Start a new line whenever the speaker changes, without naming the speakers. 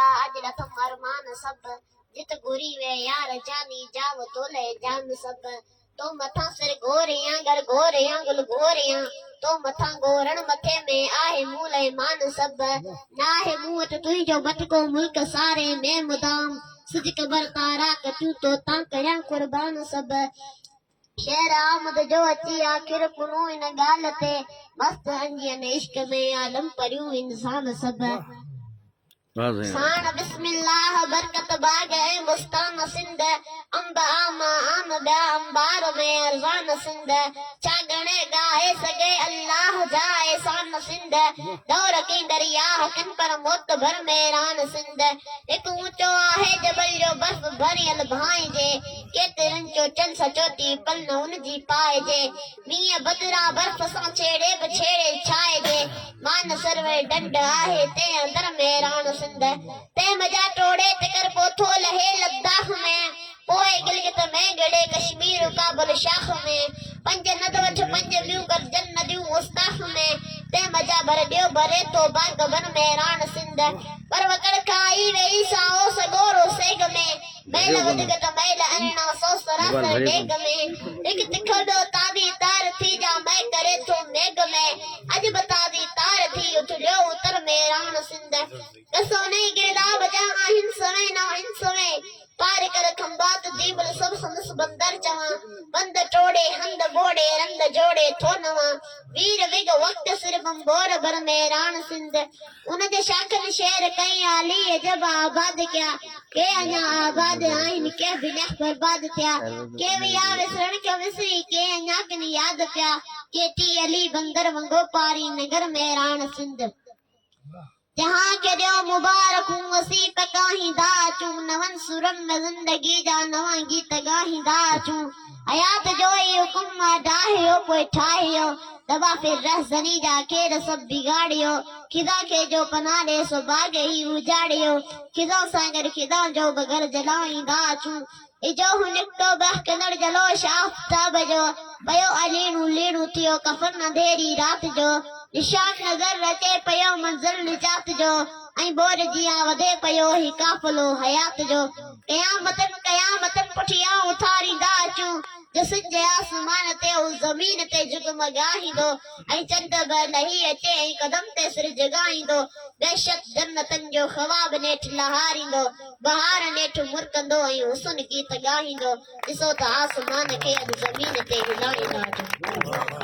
जा अज रथम अरमान सब जित गुरी वे यार जानी जाव तोले जान सब तो मथा सिर गोरियां गर गोरियां गुल गोरियां तो मथा गोरण मथे में आहे मूले मान सब ना है मुंह तुई जो बट को मुल्क सारे में मुदाम सिद्क बर तारा कतू तो ता कया कुर्बान सब शेर आमद जो अची आखिर कुनो इन गाल ते मस्त अंजियन इश्क में आलम परियो इंसान सब शान बिस्मिल्लाह बरकत बाग है मुस्तान सिंध अंब आमा आम बा अंबार में अरजान सिंध चागणे गाए सगे अल्लाह जाए शान सिंध दौर की दरिया किन पर मोत भर मेरान सिंध एक ऊंचो आहे जबल जो बर्फ भरियल भाई जे केतिरन जो चल सचोती पल न उन जी पाए जे मीह बदरा बर्फ सां छेड़े बछेड़े छाए जे मान सरवे डंड आहे ते अंदर मेरान सिंध ते मजा टोड़े तिकर पोथो लहे लद्दाख में पोए गिलगित में गड़े कश्मीर काबुल शाख में पंज नदवच पंज बियूं गर्जन नदियूं मुस्ताफ में ते मजा भर दियो भरे तो बाग बन मेरान सिंध पर वकड़ खाई वेई साओ सगोरो सेग में मैल वदगत मैल अन्ना सो सरासर डेग में एक तिखड़ो तादी तार थी जा मैं करे तो मेग में अज बतादी तार थी उठ लियो उतर मेरान सिंध कसो नहीं गिरदा बजा आहिन समय ना हिन समय पार कर खंबात दीबल सब संदस बंदर चवा बंद टोड़े हंद बोड़े रंद जोड़े थोनवा वीर विग वक्त सिर बंबोर बर मेरान सिंध उन जे शाखन शेर कई आली जब आबाद क्या के अञा आबाद आइन के बिना बर्बाद थिया के विया विसरण के विसरी के अञा किन याद पिया के टी अली बंदर वंगो पारी नगर मेरान सिंध जहां के दियो मुबारक वसी पकाही दाचू नवन सुरम में जिंदगी जा नवा गीत गाही दाचू हयात जोई हुकुम डाहियो कोई ठाहियो दबा फिर रहजनी जा केर सब बिगाड़ियो खिदा के जो पना दे सो बागे ही उजाड़ियो खिदा सागर खिदा जो बगर जलाई दाचू इजो हुनिको बह कनड़ जलो शाफ्ताब जो पयो अलीनु लीनु थियो कफन अंधेरी रात जो निशान नजर रचे पयो मंजिल निजात जो ऐं बोर जिया वधे पयो ही काफलो हयात जो कयामतन पुठियां उथारींदा अचूं जो सिज आसमान ते उस ज़मीन ते जगमगाईंदो ऐं चंड बि लही अचे ऐं कदम ते सिर जगाईंदो दहशत जन्नतन जो ख़वाब नेठ लहारींदो बहार नेठ मुरकंदो ऐं हुस्न गीत ॻाईंदो ॾिसो त आसमान खे अॼु ज़मीन ते हिलाईंदा